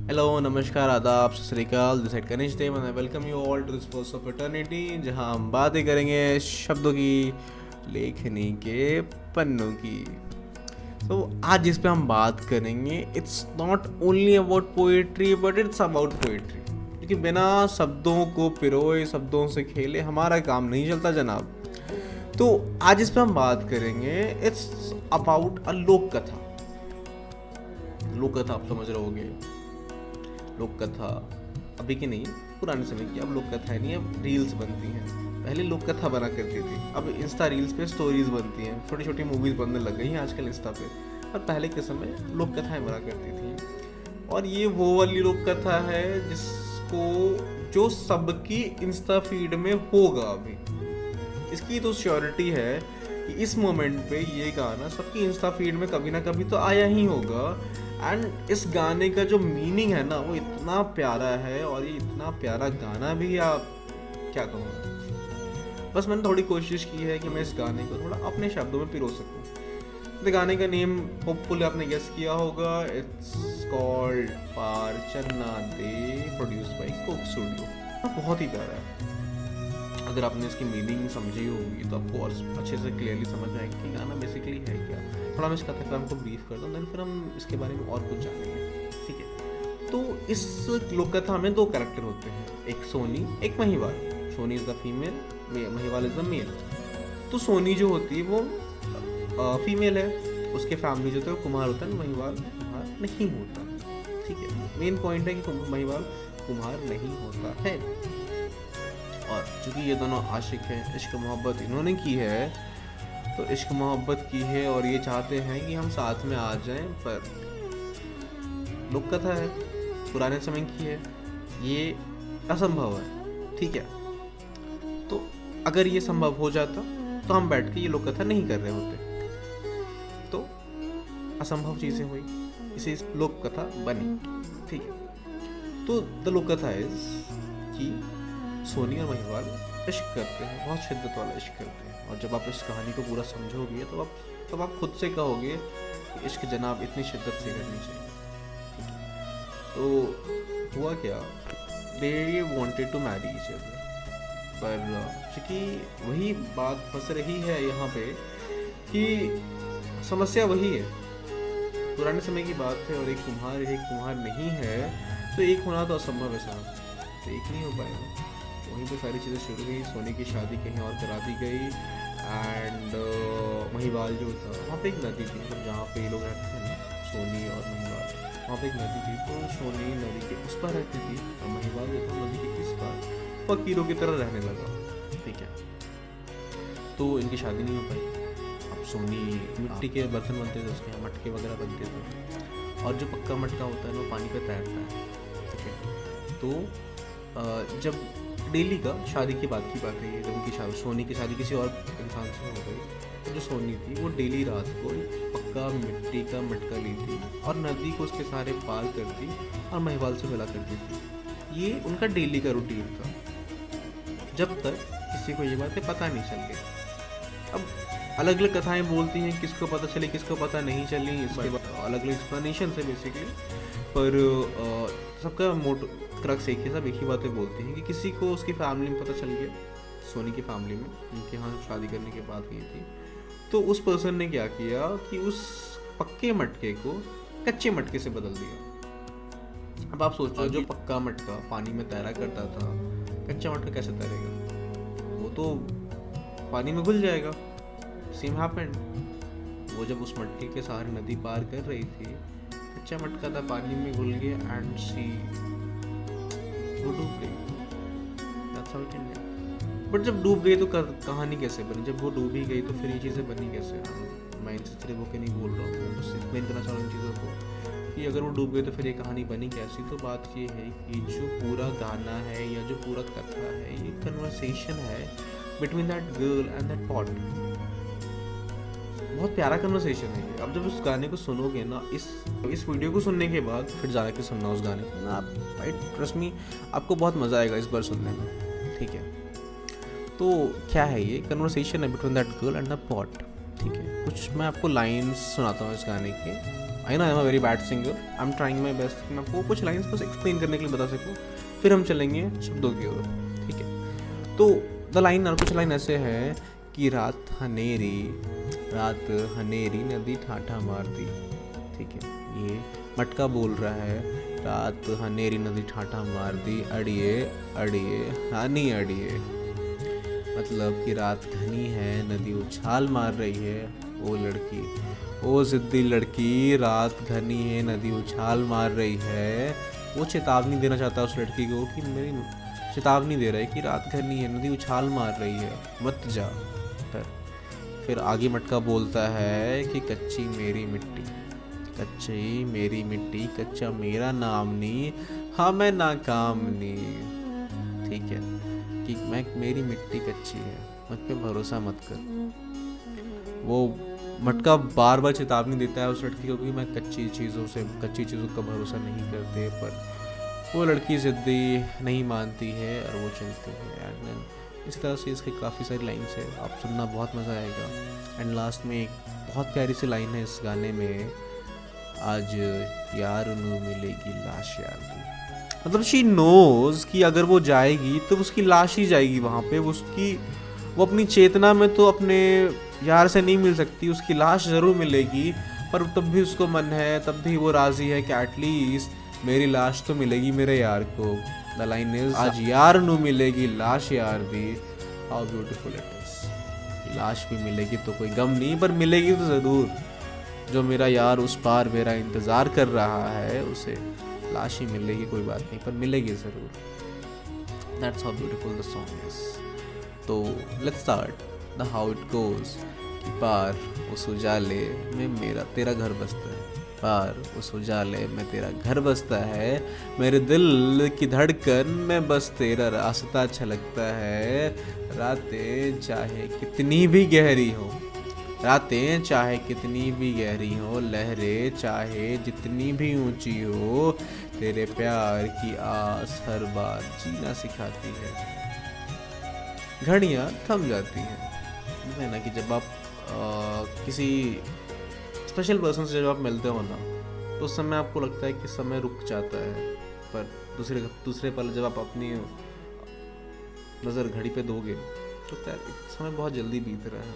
Hello, नमस्कार, आदाब, सत श्री अकाल। This is Ganesh Dev and I welcome you all to this first of Eternity, जहां हम बातें करेंगे शब्दों की, लेखनी के पन्नों की। तो आज जिस पे हम बात करेंगे, it's not only about poetry but it's about poetry, क्योंकि बिना शब्दों को पिरोए, शब्दों से खेले हमारा काम नहीं चलता जनाब। तो आज इस पे हम बात करेंगे, इट्स अबाउट अ लोक कथा। लोक कथा आप समझ रहे होगे, लोक कथा अभी की नहीं, पुराने समय की। अब लोक कथाएं नहीं, अब रील्स बनती हैं। पहले लोक कथा बना करती थी, अब इंस्टा रील्स पे स्टोरीज बनती हैं, छोटी छोटी मूवीज बनने लग गई हैं आजकल इंस्टा पे। और पहले के समय लोक कथाएं बना करती थी, और ये वो वाली लोक कथा है जिसको जो सबकी इंस्टा फीड में होगा। अभी इसकी तो श्योरिटी है कि इस मोमेंट पे ये गाना सबकी इंस्टा फीड में कभी ना कभी तो आया ही होगा। एंड इस गाने का जो मीनिंग है ना, वो इतना प्यारा है, और ये इतना प्यारा गाना भी, आप क्या कहूँगा। बस मैंने थोड़ी कोशिश की है कि मैं इस गाने को थोड़ा अपने शब्दों में पिरो सकूँ। तो गाने का नेम होपफुली आपने गेस किया होगा, इट्स कॉल्ड पार चन्ना दे, प्रोड्यूस बाय कोक स्टूडियो। बहुत ही प्यारा है। अगर आपने इसकी मीनिंग समझी होगी तो आपको और अच्छे से क्लियरली समझ आएगी कि गाना बेसिकली है क्या। थोड़ा मैं इस कथाक्रम को ब्रीफ करता हूँ, देन फिर हम इसके बारे में और कुछ जानेंगे, ठीक है। तो इस लोक कथा में दो कैरेक्टर होते हैं, एक सोनी, एक Mahiwal. Sohni is the female, Mahiwal is the male. तो सोनी जो होती है वो फीमेल है, उसके फैमिली जो होता है वो कुम्हार होता है, महिवाल कुम्हार नहीं होता, ठीक है। मेन पॉइंट है कि महिवाल कुम्हार नहीं होता है। और चूँकि ये दोनों आशिक हैं, इश्क मोहब्बत इन्होंने की है, तो इश्क मोहब्बत की है और ये चाहते हैं कि हम साथ में आ जाएं, पर लोक कथा है, पुराने समय की है, ये असंभव है, ठीक है। तो अगर ये संभव हो जाता तो हम बैठ के ये लोक कथा नहीं कर रहे होते। तो असंभव चीज़ें हुई, इसे लोक कथा बनी, ठीक है। तो द लोक कथा इज कि सोनी और महिवाल इश्क करते हैं, बहुत शिद्दत वाला इश्क करते हैं। और जब आप इस कहानी को पूरा समझोगे तो आप खुद से कहोगे कि इश्क जनाब इतनी शिद्दत से करनी चाहिए। तो हुआ क्या, they wanted to marry each other, पर चूँकि वही बात फंस रही है यहाँ पे कि समस्या वही है, पुराने समय की बात है, और एक कुम्हार नहीं है, तो एक होना तो असंभव है साहब, तो एक नहीं हो पाएगा। वहीं पे सारी चीज़ें शुरू हुई, सोनी की शादी कहीं और करा दी गई। एंड महिवाल जो था, वहाँ पे एक नदी थी, मतलब जहाँ पे ये लोग रहते थे ना, सोनी और महिवाल, वहाँ पे एक नदी थी। तो सोनी नदी के उस पार रहती थी और महिवाल जो था नदी के इस पार फकीरों की तरह रहने लगा, ठीक है। तो इनकी शादी नहीं हो पाई। अब सोनी मिट्टी के बर्तन बनते थे, उसके यहाँ मटके वगैरह बनते थे, और जो पक्का मटका होता है वो पानी पे तैरता है, ठीक है। तो जब डेली का शादी की बात है ये, जब उनकी शादी, सोनी की शादी किसी और इंसान से हो गई, तो जो सोनी थी वो डेली रात को पक्का मिट्टी का मटका लेती और नदी को उसके सारे पार करती और महिवाल से मिला करती थी। ये उनका डेली का रूटीन था, जब तक किसी को ये बातें पता नहीं चल गई। अब अलग अलग कथाएं बोलती हैं, किसको पता चली किसको पता नहीं चली, इसके बाद अलग अलग एक्सप्लेनेशन है बेसिकली, पर सबका मोटो क्रक्स एक ही, सब एक ही बातें बोलती हैं कि किसी को उसकी फैमिली में पता चल गया, सोनी की फैमिली में, उनके यहाँ शादी करने के बाद हुई थी। तो उस पर्सन ने क्या किया कि उस पक्के मटके को कच्चे मटके से बदल दिया। अब आप सोचो, जो पक्का मटका पानी में तैरा करता था, कच्चा मटका कैसे तैरेगा, वो तो पानी में घुल जाएगा। सेम हैपेंड, वो जब उस मटके के सहारे नदी पार कर रही थी, कच्चा मटका था, पानी में घुल गया एंड सी वो डूब गई। That's how it ended. But जब डूब गई तो कहानी कैसे बनी, जब वो डूब ही गई तो फिर ये चीज़ें बनी कैसे। मैं इनसे सिर्फ होकर नहीं बोल रहा हूँ, बस एक्सप्लेन करना चाह रहा हूँ इन चीज़ों को कि अगर वो डूब गई तो फिर ये कहानी बनी कैसी। तो बात ये है कि जो पूरा गाना है या जो पूरा कथा है, ये कन्वर्सेशन है between that girl and that pot. बहुत प्यारा कन्वर्सेशन है ये। अब जब उस गाने को सुनोगे ना, इस वीडियो को सुनने के बाद फिर जा के सुनना उस गाने को ना, आप भाई ट्रस्ट मी, आपको बहुत मज़ा आएगा इस बार सुनने में, ठीक है। तो क्या है, ये कन्वर्सेशन है between that girl and the pot, ठीक है। कुछ मैं आपको लाइन्स सुनाता हूँ इस गाने के, I know I am a very bad singer, I am trying my best, मैं आपको कुछ लाइन्स बस एक्सप्लेन करने के लिए बता सकूँ, फिर हम चलेंगे शब्दों की ओर, ठीक है। तो द लाइन और कुछ लाइन ऐसे है कि रात हनेरी नदी ठाठा मार दी, ठीक है। ये मटका बोल रहा है, रात हनेरी नदी ठाठा मार दी, अड़िए अड़िए हानी अड़िए, मतलब कि रात घनी है, नदी उछाल मार रही है। वो लड़की, ओ जिद्दी लड़की, रात घनी है, नदी उछाल मार रही है। वो चेतावनी देना चाहता है उस लड़की को कि मेरी चेतावनी दे रहा है कि रात घनी है, नदी उछाल मार रही है, मत जा। फिर आगे मटका बोलता है कि कच्ची मेरी मिट्टी, कच्चा मेरा नामनी, हाँ मैं नाकामनी, ठीक है, कि मेरी मिट्टी कच्ची है, मुझ पे भरोसा मत कर। वो मटका बार बार चेतावनी देता है उस लड़की को कि मैं कच्ची चीज़ों का भरोसा नहीं करते, पर वो लड़की ज़िद्दी नहीं मानती है और वो चलती है। एंड इस तरह से इसके काफ़ी सारी लाइन्स है, आप सुनना बहुत मज़ा आएगा। एंड लास्ट में एक बहुत प्यारी सी लाइन है इस गाने में, आज यार नू मिलेगी लाश यार दी, मतलब शी नोज कि अगर वो जाएगी तो उसकी लाश ही जाएगी वहाँ पे, वो अपनी चेतना में तो अपने यार से नहीं मिल सकती, उसकी लाश ज़रूर मिलेगी, पर तब भी उसको मन है, तब भी वो राज़ी है कि एटलीस्ट मेरी लाश तो मिलेगी मेरे यार को। द लाइन इज, आज यार नू मिलेगी लाश यार दी, हाउ ब्यूटीफुल इट इज। लाश भी मिलेगी तो कोई गम नहीं, पर मिलेगी तो ज़रूर, जो मेरा यार उस पार मेरा इंतज़ार कर रहा है, उसे लाश ही मिलेगी, कोई बात नहीं, पर मिलेगी ज़रूर। That's how beautiful the song is. तो let's start the how it goes कि पार उस उजाले में मेरा तेरा घर बसता है, पार उस उजाले में तेरा घर बसता है, मेरे दिल की धड़कन में बस तेरा रास्ता छलकता है। रातें चाहे कितनी भी गहरी हो, रातें चाहे कितनी भी गहरी हो, लहरें चाहे जितनी भी ऊंची हो, तेरे प्यार की आस हर बार जीना सिखाती है। घड़ियाँ थम जाती हैं, है ना, कि जब आप किसी स्पेशल पर्सन से जब आप मिलते हो ना, तो उस समय आपको लगता है कि समय रुक जाता है, पर दूसरे पल जब आप अपनी नज़र घड़ी पे दोगे तो समय बहुत जल्दी बीत रहा है।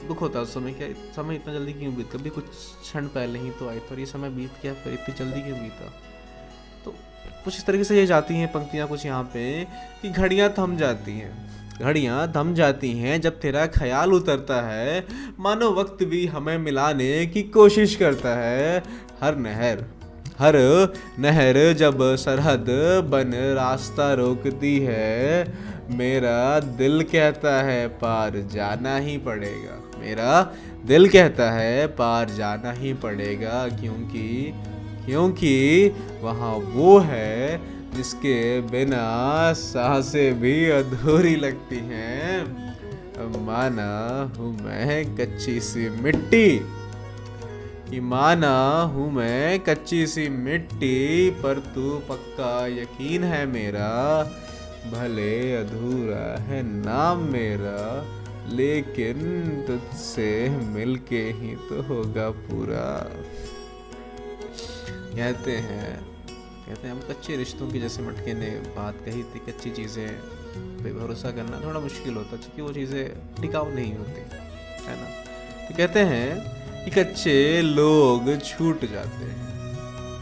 दुख होता है उस समय, क्या समय इतना जल्दी क्यों बीत, कभी कुछ क्षण पहले ही तो आए थे और ये समय बीत गया, फिर इतनी जल्दी क्यों बीता। तो कुछ इस तरीके से ये जाती हैं पंक्तियाँ कुछ यहाँ पे कि घड़ियाँ थम जाती हैं जब तेरा ख्याल उतरता है, मानो वक्त भी हमें मिलाने की कोशिश करता है। हर नहर जब सरहद बन रास्ता रोकती है, मेरा दिल कहता है पार जाना ही पड़ेगा, मेरा दिल कहता है पार जाना ही पड़ेगा, क्योंकि वहाँ वो है जिसके बिना सांसें भी अधूरी लगती हैं। माना हूँ मैं कच्ची सी मिट्टी, कि माना हूँ मैं कच्ची सी मिट्टी, पर तू पक्का यकीन है मेरा, भले अधूरा है नाम मेरा, लेकिन तुझसे मिलके ही तो होगा पूरा। कहते हैं हम कच्चे रिश्तों की, जैसे मटके ने बात कही थी, कच्ची चीज़ें पे भरोसा करना थोड़ा मुश्किल होता है क्योंकि वो चीज़ें टिकाऊ नहीं होती, है ना। तो कहते हैं कि कच्चे लोग छूट जाते हैं,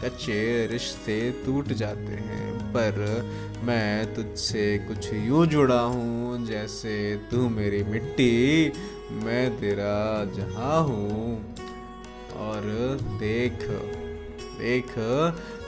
कच्चे रिश्ते टूट जाते हैं, पर मैं तुझसे कुछ यूँ जुड़ा हूँ जैसे तू मेरी मिट्टी, मैं तेरा जहाँ हूँ। और देख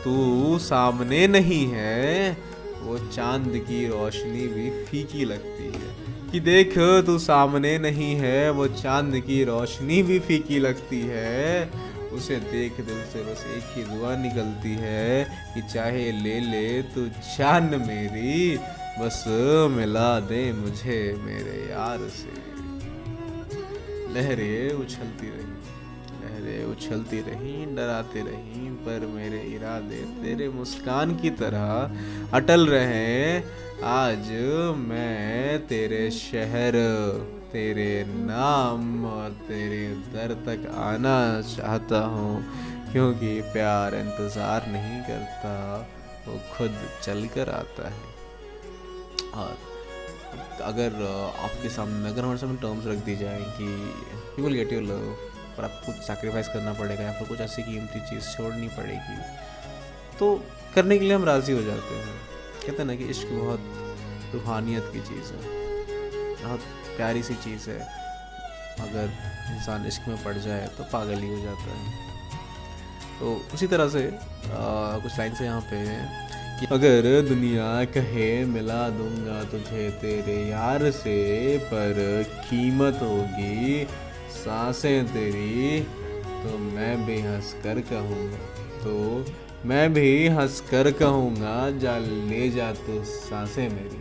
तू सामने नहीं है, वो चांद की रोशनी भी फीकी लगती है, कि देख तू सामने नहीं है, वो चांद की रोशनी भी फीकी लगती है। उसे देख दिल से बस एक ही दुआ निकलती है कि चाहे ले ले तू जान मेरी, बस मिला दे मुझे मेरे यार से। लहरें उछलती रही डराते रही, पर मेरे इरादे तेरे मुस्कान की तरह अटल रहे। आज मैं तेरे तेरे नाम और तेरे दर तक आना चाहता हूँ, क्योंकि प्यार इंतज़ार नहीं करता, वो खुद चल कर आता है। और अगर आपके सामने, अगर हमारे सामने टर्म्स रख दी जाए कि you will get your love, पर आपको कुछ सैक्रिफाइस करना पड़ेगा या फिर कुछ ऐसी कीमती चीज़ छोड़नी पड़ेगी, तो करने के लिए हम राज़ी हो जाते हैं। कहते हैं ना कि इश्क बहुत रूहानियत की चीज़ है, बहुत प्यारी सी चीज़ है। अगर इंसान इश्क में पड़ जाए तो पागल ही हो जाता है। तो उसी तरह से कुछ लाइन से यहाँ पे है कि अगर दुनिया कहे मिला दूंगा तुझे तेरे यार से, पर कीमत होगी सांसें तेरी, तो मैं भी हंस कर कहूँगा, तो मैं भी हंस कर कहूँगा, जा ले जा तू सांसें मेरी,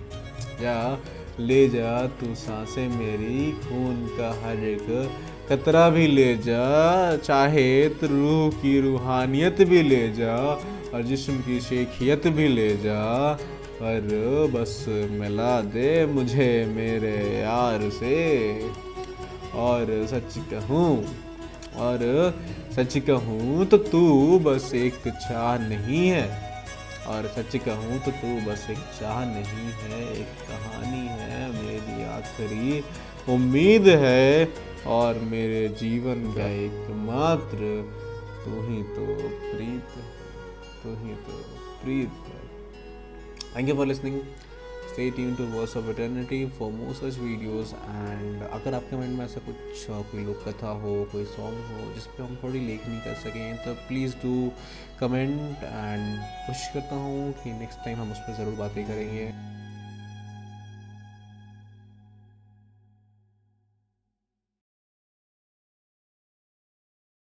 जा ले जा तू सांसें मेरी, खून का हर एक कतरा भी ले जा, चाहे तो रूह की रूहानियत भी ले जा, और जिस्म की शेखियत भी ले जा, पर बस मिला दे मुझे मेरे यार से। और सच कहूँ तो तू बस एक चाह नहीं है, और सच कहूँ तो तू बस एक चाह नहीं है, एक कहानी है, मेरी आखिरी उम्मीद है, और मेरे जीवन का एकमात्र तू ही तो प्रीत है, तू ही तो प्रीत है। Thank you for listening. Stay tuned to Words of Eternity for more such videos. And अगर आपके माइंड में ऐसा कुछ कोई लोक कथा हो, कोई सॉन्ग हो जिस पे हम थोड़ी लेखनी कर सकें, तो प्लीज़ डू कमेंट। एंड कोशिश करता हूँ कि नेक्स्ट टाइम हम उस पर ज़रूर बातें करेंगे।